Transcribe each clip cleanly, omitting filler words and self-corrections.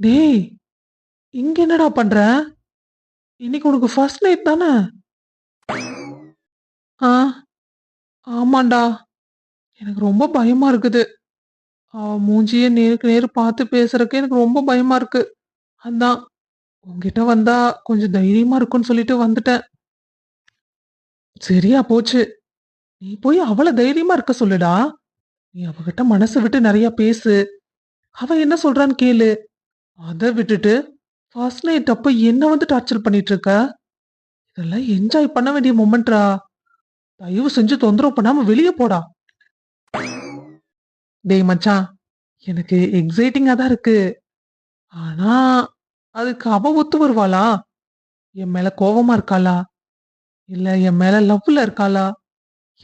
டேய், இங்க என்னடா பண்ற? இன்னைக்கு உனக்கு ஃபர்ஸ்ட் நைட் தானே? ஆ, ஆமாண்டா. எனக்கு ரொம்ப பயமா இருக்குது. அவ மூஞ்சிய நேருக்கு நேரு பார்த்து பேசுறதுக்கு எனக்கு ரொம்ப பயமா இருக்கு. அதான் உன்கிட்ட வந்தா கொஞ்சம் தைரியமா இருக்கும்னு சொல்லிட்டு வந்துட்டேன். சரியா போச்சு. நீ போய் அவள தைரியமா இருக்க சொல்லுடா. நீ அவகிட்ட மனசு விட்டு நிறைய பேசு. அவ என்ன சொல்றான்னு கேளு. அத விட்டுட்டு ஃபர்ஸ்ட் நைட் அப்ப என்ன வந்து டார்ச்சர் பண்ணிட்டு இருக்க? இதெல்லாம் என்ஜாய் பண்ண வேண்டிய மொமெண்ட்ரா. தயவு செஞ்சு தொந்தரவு பண்ணாம வெளியே போடா. டேய் மச்சான், எனக்கு எக்ஸைட்டிங்கா தான் இருக்கு. ஆனா அதுக்கு அவ ஒத்து வருவாளா? என் மேல கோவமா இருக்காளா? இல்ல என் மேல லவ்ல இருக்காளா?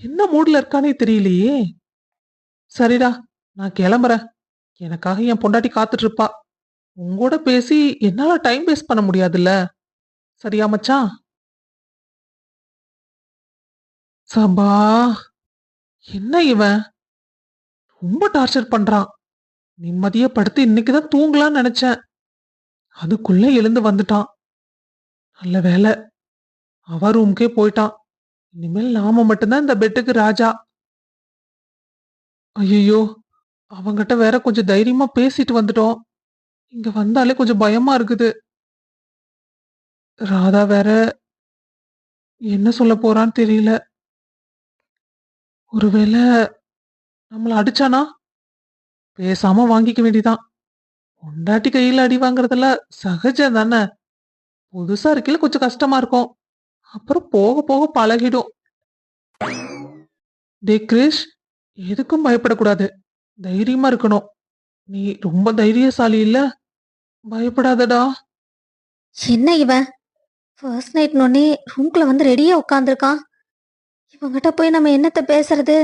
என்ன மூட்ல இருக்கானே தெரியலையே. சரிடா, நான் கிளம்புறேன். எனக்காக என் பொண்டாட்டி காத்துட்டு இருப்பா. உங்கூட பேசி என்னால டைம் வேஸ்ட் பண்ண முடியாதுல்ல. சரியா மச்சான்? சபா, என்ன இவன் ரொம்ப டார்ச்சர் பண்றான். நிம்மதியா படுத்து இன்னைக்குதான் தூங்கலாம்னு நினைச்சேன். அதுக்குள்ள எழுந்து வந்துட்டான். நல்ல வேலை, அவ ரூம்க்கே போயிட்டான். இனிமேல் நாம மட்டும்தான் இந்த பெட்டுக்கு ராஜா. ஐயோ, அவங்கிட்ட வேற கொஞ்சம் தைரியமா பேசிட்டு வந்துட்டோம். இங்க வந்தாலே கொஞ்சம் பயமா இருக்குது. ராதா வேற என்ன சொல்ல போறான்னு தெரியல. ஒருவேளை நம்மள அடிச்சானா? பேசாம வாங்கிக்க வேண்டியதான். பொண்டாட்டி கையில அடி வாங்குறதுல சகஜம் தானே. புதுசா இருக்கையில கொஞ்சம் கஷ்டமா இருக்கும். அப்புறம் போக போக பழகிடும். டே கிரிஷ், எதுக்கும் பயப்படக்கூடாது. தைரியமா இருக்கணும். நீ ரொம்ப தைரியசாலி இல்ல? பயப்படாதடா. என்ன இவன் ஃபர்ஸ்ட் நைட் நொன்னே ரூம்குள்ள வந்து ரெடியா உட்காந்துருக்கான். இவங்கிட்ட போய் நம்ம என்னத்த பேசுறது?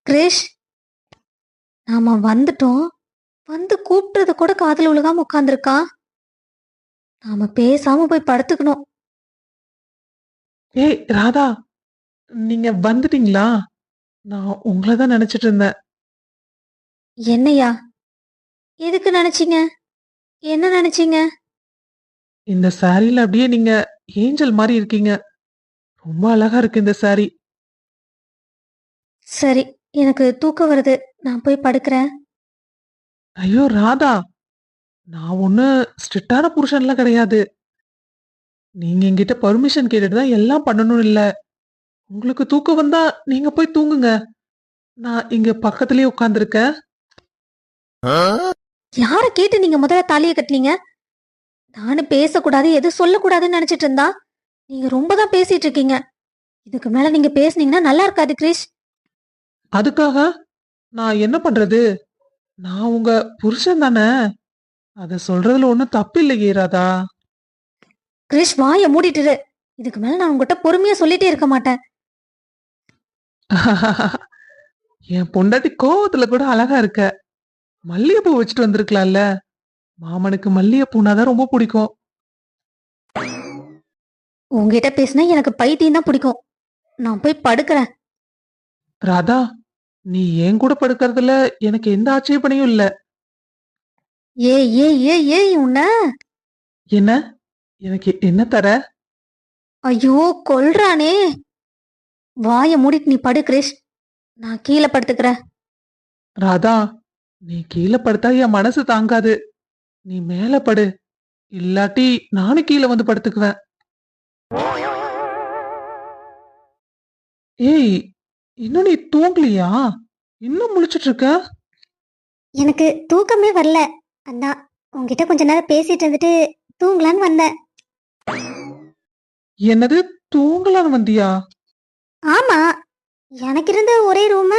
கிரிஷ், நாம வந்துட்டோம். வந்து கூப்பிட்டத கூட காதுல விழுகாம உட்காந்துருக்கான். நாம பேசாம போய் படுத்துக்கணும். ஏய் ராதா, நீங்க வந்துட்டீங்களா? நான் உங்களை தான் நினைச்சிட்டு இருந்தேன். என்னையா? எதுக்கு நினைச்சீங்க? என்ன நினைச்சீங்க? இந்த சாரியில அப்படியே நீங்க ஏஞ்சல் மாதிரி இருக்கீங்க. ரொம்ப அழகா இருக்கு இந்த சாரி. சரி, எனக்கு தூக்கம் வருது. நான் போய் படுக்கிறேன். ஐயோ ராதா, நான் ஒண்ணு ஸ்ட்ரிக்டான புருஷன்லாம் கிடையாது. நீங்க என்கிட்ட பர்மிஷன் கேட்டுட்டு தான் எல்லாம் பண்ணணும் இல்ல. உங்களுக்கு தூக்கம் வந்தா நீங்க போய் தூங்குங்க. நான் இங்க பக்கத்துலயே உட்கார்ந்திருக்கேன். யாரை கேட்டு நீங்க முதல்ல தாலியை கட்டினீங்க? நானும் பேசக்கூடாது, எதுவும் சொல்லக்கூடாதுன்னு நினைச்சிட்டு இருந்தா நீங்க ரொம்ப தான் பேசிட்டு இருக்கீங்க. இதுக்கு மேல நீங்க பேசுனீங்கன்னா நல்லா இருக்காது கிரிஷ். அதுக்காக நான் என்ன பண்றது? நான் உங்க புருஷன் தானே. அத சொல்றதுல ஒண்ணும் தப்பு இல்லையே ராதா. கிரிஷ், வாயை மூடிட்டு இரு. இதுக்கு மேல நான் உங்ககிட்ட பொறுமையா சொல்லிட்டே இருக்க மாட்டேன். என் பொண்டாட்டி கோவத்துல கூட அழகா இருக்க. மல்லிகைப்பூ வச்சுட்டு வந்திருக்கலாம்ல. மாமனுக்கு மல்லிகைப்பூனாதான் ரொம்ப பிடிக்கும். உங்ககிட்ட பேசினா எனக்கு பைத்தியம் தான் பிடிக்கும். நான் போய் படுக்கிறேன். ராதா, நீ என் கூட படுக்கறதுல எனக்கு எந்த ஆட்சேபனையும் இல்ல. ஏய் ஏய் ஏய் ஏய் உன்ன. என்ன? எனக்கு என்ன தர? ஐயோ, கொல்றானே. வாயை மூடிட்டு நீ படு கிரிஷ். நான் கீழே படுத்துக்கிறேன். ராதா, நீ கீழே படுத்தா என் மனசு தாங்காது. நீ மேல படு. இல்லாட்டி நானும் கீழே வந்து படுத்துக்குவேன். ஏய், இன்னும் நீ தூங்கலையா? இன்னும் முழிச்சிட்டு இருக்க? எனக்கு தூக்கமே வரல. அதான் உங்ககிட்ட கொஞ்ச நேரம் பேசிட்டு இருந்துட்டு தூங்கலான்னு வந்தேன். என்னது, தூங்கலான்னு வந்தியா? ஆமா, எனக்கு இருந்த ஒரே ரூம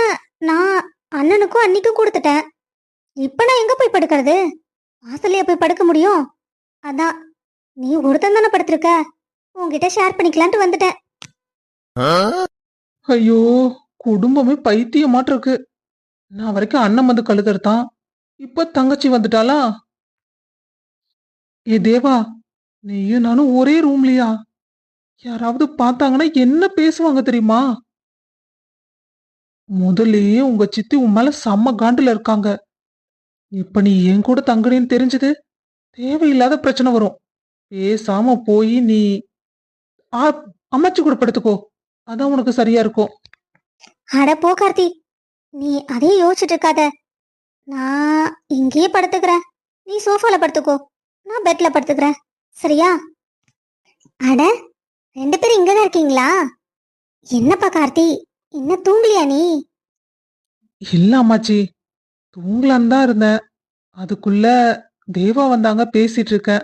நான் அண்ணனுக்கும் அன்னிக்கும் கொடுத்துட்டேன். இப்ப நான் எங்க போய் படுக்கிறது? வாசல்லையா போய் படுக்க முடியும்? அதான் நீ ஒருத்தன் தானே படுத்திருக்க, உன்கிட்ட ஷேர் பண்ணிக்கலான்ட்டு வந்துட்டேன். ஐயோ, குடும்பமே பைத்தியமாட்டு இருக்கு. நான் வரைக்கும் அண்ணன் வந்து கழுதறுத்தான். இப்ப தங்கச்சி வந்துட்டாளா? ஏ தேவா, நீயும் நானும் ஒரே ரூம்லயா? யாராவது பார்த்தாங்கன்னா என்ன பேசுவாங்க தெரியுமா? முதல்லயே உங்க சித்தி உன் மேல செம்ம காண்டுல இருக்காங்க. இப்ப நீ என் கூட தங்குறேன்னு தெரிஞ்சது தேவையில்லாத பிரச்சனை வரும். பேசாம போய் நீ ஆ அம்மாச்சி கூட படுத்துக்கோ. அதான் உனக்கு சரியா இருக்கும். அட போ கார்த்தி, நீ அதே யோசிச்சுட்டு இருக்காத. நான் இங்கேயே படுத்துக்கிறேன். நீ சோஃபால படுத்துக்கோ, நான் பெட்ல படுத்துக்கிறேன். சரியா? அட, ரெண்டு பேரும் இங்கதான் இருக்கீங்களா? என்னப்பா கார்த்தி, இன்னும் தூங்கலையா நீ? இல்ல அம்மாச்சி, தூங்கலான்னு தான் இருந்தேன். அதுக்குள்ள தேவா வந்தாங்க, பேசிட்டு இருக்கேன்.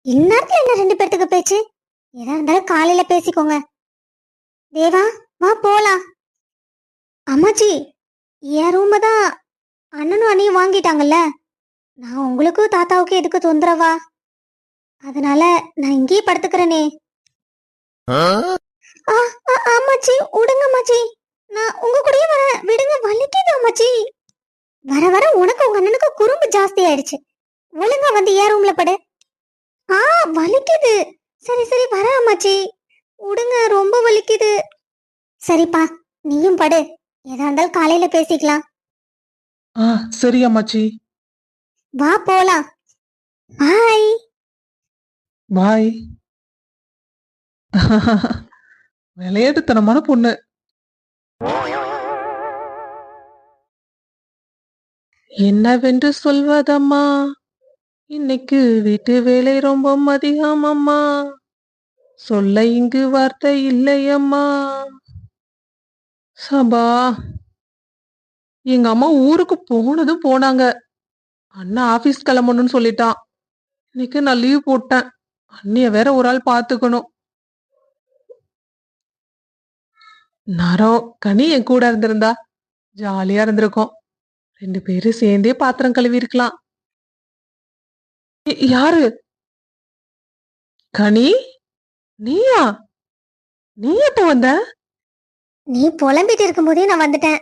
இந்நேரத்துல என்ன ரெண்டு பேர்த்துக்கு பேச்சு? எதா இருந்தாலும் காலையில பேசிக்கோங்க. தேவா, வா போலாம். அம்மாச்சி, என் ரூம தான் அண்ணனும் அண்ணியும் வாங்கிட்டாங்கல்ல. நான் உங்களுக்கும் தாத்தாவுக்கும் எதுக்கு தொந்தரவா? அதனால நான் இங்கேயே படுத்துக்கிறேனே. அம்மாச்சி, விடுங்க அம்மாச்சி. நான் உங்க கூடயே வரேன். விடுங்க, வலிக்குது அம்மாச்சி. வர வர உனக்கு உங்க அண்ணனுக்கு குறும்பு ஜாஸ்தி ஆயிடுச்சு. ஒழுங்கா வந்து ஏன் ரூம்ல படு. ஆ, வலிக்குது. சரி சரி, வர அம்மாச்சி. விடுங்க, ரொம்ப வலிக்குது. சரிப்பா, நீயும் படு. எதா இருந்தாலும் காலையில பேசிக்கலாம். ஆ சரி அம்மாச்சி. வா போலாம். பாய். பாய். விளையாட்டுத்தனமான பொண்ணு. என்னவென்று சொல்வதம்மா, இன்னைக்கு வீட்டு வேலை ரொம்ப அதிகம் அம்மா. சொல்ல இங்கு வார்த்தை இல்லையம்மா. சபா, எங்க அம்மா ஊருக்கு போனதும் போனாங்க. அண்ணா ஆபீஸ் கிளம்பணும்னு சொல்லிட்டான். இன்னைக்கு நான் லீவ் போட்டேன். அண்ணிய வேற ஒரு ஆள் பாத்துக்கணும். நேரம் கனி என் கூட இருந்திருந்தா ஜாலியா இருந்திருக்கும். ரெண்டு பேரும் சேர்ந்தே பாத்திரம் கழுவி இருக்கலாம். யாரு? கனி, நீயா? நீ எப்ப வந்த? நீ புலம்பிட்டு இருக்கும்போதே நான் வந்துட்டேன்.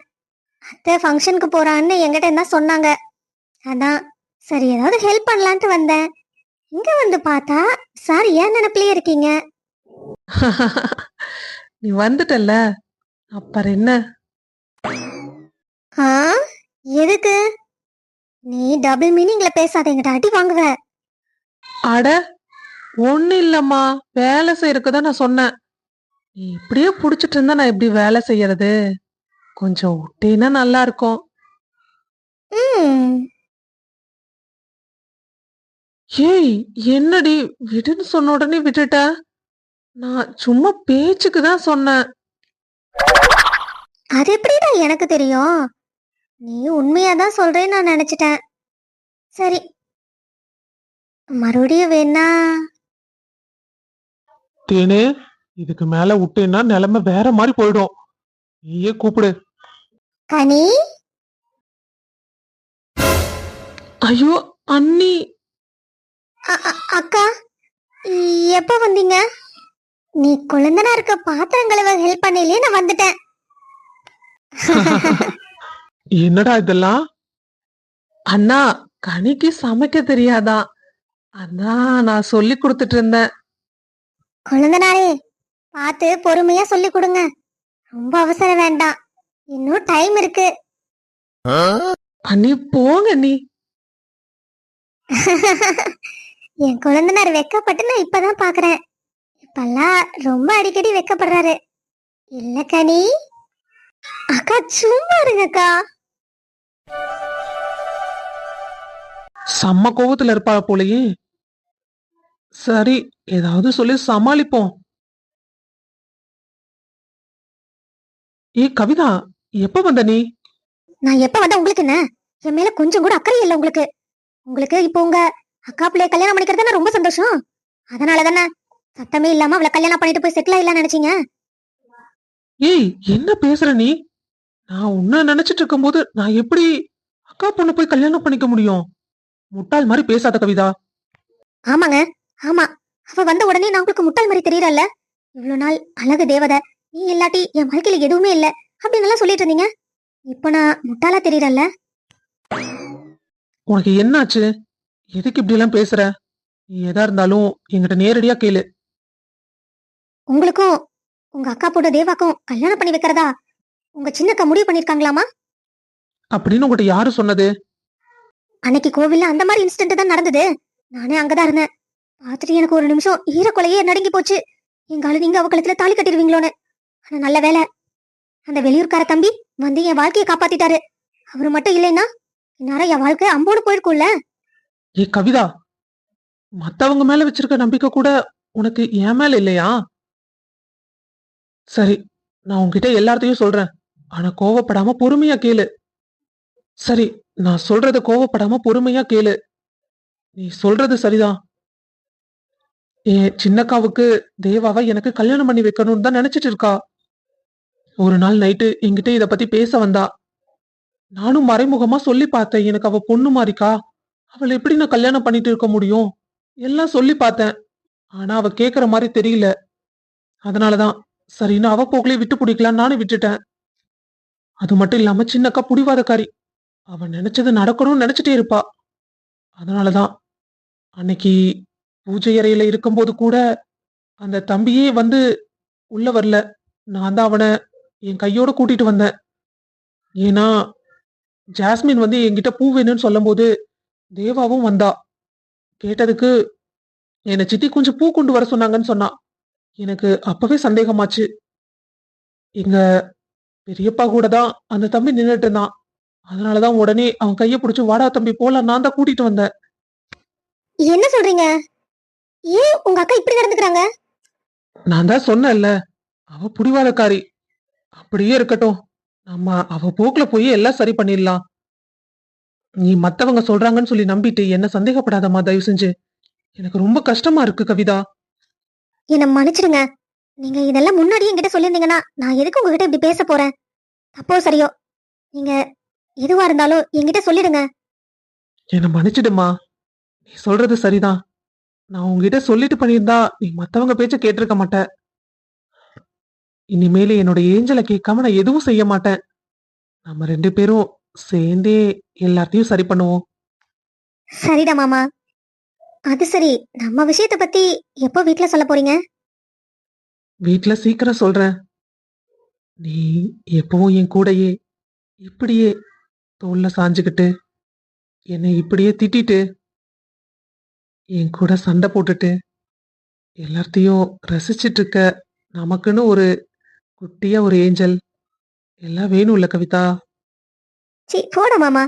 அத்தை ஃபங்க்ஷனுக்கு போறான்னு என்கிட்ட என்ன சொன்னாங்க. அதான் சரி, ஏதாவது ஹெல்ப் பண்ணலான்ட்டு வந்தேன். இங்க வந்து பார்த்தா சார் ஏன் நினைப்பிலே இருக்கீங்க? நீ வந்துட்டல்ல, அப்புறம் என்ன? ஆ, எதுக்கு? நீ டபுள் மீனிங்ல பேசாத, என்கிட்ட அடி வாங்குவ. அட, ஒண்ணு இல்லம்மா, வேலை செய்யறதுக்குதான் நான் சொன்னேன். நீ இப்படியே புடிச்சிட்டு இருந்தா நான் எப்படி வேலை செய்யறது? கொஞ்சம் விட்டேன்னா நல்லா இருக்கும். ம், ஏய், என்னடி விடுன்னு சொன்ன உடனே விட்டுட்ட? நான் சும்மா பேச்சுக்கு தான் சொன்னேன். அது எப்படிடா எனக்கு தெரியும்? நீ உண்மையாதான் சொல்றேன்னு நான் நினைச்சிட்டேன். சரி, மறுபடியும் வேணா? தேனே, இதுக்கு மேல விட்டேன்னா நிலைமை வேற மாதிரி போயிடும். நீயே கூப்பிடு. கனி. ஐயோ அண்ணி. அக்கா, எப்ப வந்தீங்க? நீ குழந்தனா இருக்க பாத்திரம் கழுவ ஹெல்ப் பண்ணலையே, நான் வந்துட்டேன். என்னடா இதெல்லாம்? அண்ணா, கனிக்கு சமைக்க தெரியாதான், அதான் நான் சொல்லி கொடுத்துட்டு இருந்தேன். குழந்தனாரே, பார்த்து பொறுமையா சொல்லி கொடுங்க. ரொம்ப அவசரம் வேண்டாம், இன்னும் டைம் இருக்கு. அண்ணி போங்க நீ. என் குழந்தனார் வெக்கப்பட்டு நான் இப்பதான் பாக்குறேன். இப்பெல்லாம் ரொம்ப அடிக்கடி வெக்கப்படுறாரு. இல்ல கனி? அக்கா சும்மா இருங்கக்கா. செம்ம கோவத்துல இருப்பா போலயே. சரி, ஏதாவது சொல்லி சமாளிப்போம். ஏ கவிதா, எப்ப வந்த நீ? நான் எப்ப வந்தா உங்களுக்கு என்ன? என் மேல கொஞ்சம் கூட அக்கறை இல்லை உங்களுக்கு. உங்களுக்கு இப்போ உங்க அக்கா பிள்ளைய கல்யாணம் பண்ணிக்கிறது ரொம்ப சந்தோஷம். அதனால தானே சத்தமே இல்லாம அவளை கல்யாணம் பண்ணிட்டு போய் செட்டில் ஆயிடலாம் நினைச்சீங்க. ஏய், என்ன பேசுற நீ? நான் உன்ன நினைச்சிட்டு இருக்கும்போது நான் எப்படி அக்கா பொண்ணு போய் கல்யாணம் பண்ணிக்க முடியும்? முட்டாள் மாதிரி பேசாத கவிதா. ஆமாங்க, ஆமா. அவ வந்த உடனே நான் உங்களுக்கு முட்டாள் மாதிரி தெரியறல்ல. இவ்வளவு நாள் அழகு தேவதை, நீ இல்லாட்டி என் வாழ்க்கையில எதுவுமே இல்ல அப்படின்னு எல்லாம் சொல்லிட்டு இருந்தீங்க. இப்ப நான் முட்டாளா தெரியறல்ல? உனக்கு என்னாச்சு? எதுக்கு இப்படி எல்லாம் பேசுற? நீ எதா இருந்தாலும் என்கிட்ட நேரடியா கேளு. உங்களுக்கும் உங்க அக்கா பொண்ணு தேவாக்கும் கல்யாணம் பண்ணி வைக்கிறதா உங்க சின்னக்கா முடிவு பண்ணிருக்காங்களாமா? அப்படின்னு உங்ககிட்ட யாரு சொன்னது? அன்னைக்கு கோவில்ல அந்த மாதிரி இன்சிடென்ட் தான் நடந்தது. நானே அங்கதான் இருந்தேன். பார்த்துட்டு எனக்கு ஒரு நிமிஷம் ஈரக்குலையே நடுங்கி போச்சு. எங்கால நீங்க அவ கழுத்துல தாலி கட்டிடுவீங்களோன்னு. ஆனா நல்ல வேலை, அந்த வெளியூர்கார தம்பி வந்து என் வாழ்க்கையை காப்பாத்திட்டாரு. அவரு மட்டும் இல்லைன்னா இந்நேரம் என் வாழ்க்கை அம்போடு போயிருக்கும்ல. ஏ கவிதா, மத்தவங்க மேல வச்சிருக்க நம்பிக்கை கூட உனக்கு என் மேல இல்லையா? சரி, நான் உன்கிட்ட எல்லாத்தையும் சொல்றேன். ஆனா கோவப்படாம பொறுமையா கேளு. சரி, நான் சொல்றத கோவப்படாம பொறுமையா கேளு. நீ சொல்றது சரிதான். என் சின்னக்காவுக்கு தேவாவை எனக்கு கல்யாணம் பண்ணி வைக்கணும்னு தான் நினைச்சிட்டு இருக்கா. ஒரு நாள் நைட்டு என்கிட்ட இத பத்தி பேச வந்தா. நானும் மறைமுகமா சொல்லி பார்த்தேன், எனக்கு அவ பொண்ணு மாறிக்கா, அவளை எப்படி நான் கல்யாணம் பண்ணிட்டு இருக்க முடியும், எல்லாம் சொல்லி பார்த்தேன். ஆனா அவ கேக்குற மாதிரி தெரியல. அதனாலதான் சரின்னு அவ போக்குலயே விட்டு பிடிக்கலாம் நானும் விட்டுட்டேன். அது மட்டும் இல்லாம சின்னக்கா புடிவாதக்காரி. அவ நினைச்சது நடக்கணும்னு நினைச்சிட்டே இருப்பா. அதனாலதான் அன்னைக்கு பூஜை அறையில இருக்கும்போது கூட அந்த தம்பியே வந்து உள்ள வரல. நான் தான் அவனை என் கையோட கூட்டிட்டு வந்தேன். ஏன்னா ஜாஸ்மின் வந்து என்கிட்ட பூ வேணும்னு சொல்லும் போது தேவாவும் வந்தா. கேட்டதுக்கு என்னை சித்தி கொஞ்சம் பூ கொண்டு வர சொன்னாங்கன்னு சொன்னா. எனக்கு அப்பவே சந்தேகமாச்சு. எங்க பெரியப்பா கூட தான் அந்த தம்பி நின்னுட்டு இருந்தான். அதனாலதான் உடனே அவன் கைய பிடிச்சு வாடா தம்பி போலாம் நான் தான் கூட்டிட்டு வந்தேன். என்ன சொல்றீங்க? ஏன் உங்க அக்கா இப்படி நடந்துக்கிறாங்க? நான் தான் சொன்னேன்ல, அவ புடிவாதக்காரி. அப்படியே இருக்கட்டும், நம்ம அவ போக்குல போய் எல்லாம் சரி பண்ணிடலாம். நீ மத்தவங்க சொல்றாங்கன்னு சொல்லி நம்பிட்டு என்ன சந்தேகப்படாதம்மா தயவு செஞ்சு. எனக்கு ரொம்ப கஷ்டமா இருக்கு கவிதா. என்ன மன்னிச்சிடுங்க. நீங்க இதெல்லாம் முன்னாடியே என்கிட்ட சொல்லியிருந்தீங்கன்னா நான் எதுக்கு உங்ககிட்ட இப்படி பேச போறேன்? தப்போ சரியோ, நீங்க எதுவா இருந்தாலும் என்கிட்ட சொல்லிடுங்க. என்ன மன்னிச்சிடுமா. நீ சொல்றது சரிதான். நான் உங்ககிட்ட சொல்லிட்டு பண்ணியிருந்தா நீ மத்தவங்க பேச்ச கேட்டிருக்க மாட்ட. இனிமேல என்னோட ஏஞ்சலை கேட்காம நான் எதுவும் செய்ய மாட்டேன். நம்ம 2 பேரும் சேர்ந்தே எல்லாத்தையும் சரி பண்ணுவோம். சரிடா மாமா. அது சரி, நம்ம விஷயத்த பத்தி எப்போ வீட்ல சொல்ல போறீங்க? வீட்ல சீக்கிரம் சொல்றேன். நீ எப்பவும் என் கூடயே இப்படியே தோல்ல சாஞ்சுக்கிட்டு என்னை இப்படியே திட்டிட்டு என் கூட சண்டை போட்டுட்டு எல்லாத்தையும் ரசிச்சிட்டு இருக்க நமக்குன்னு ஒரு குட்டியா ஒரு ஏஞ்சல் எல்லாம் வேணும்ல கவிதா. சி போடா மாமா.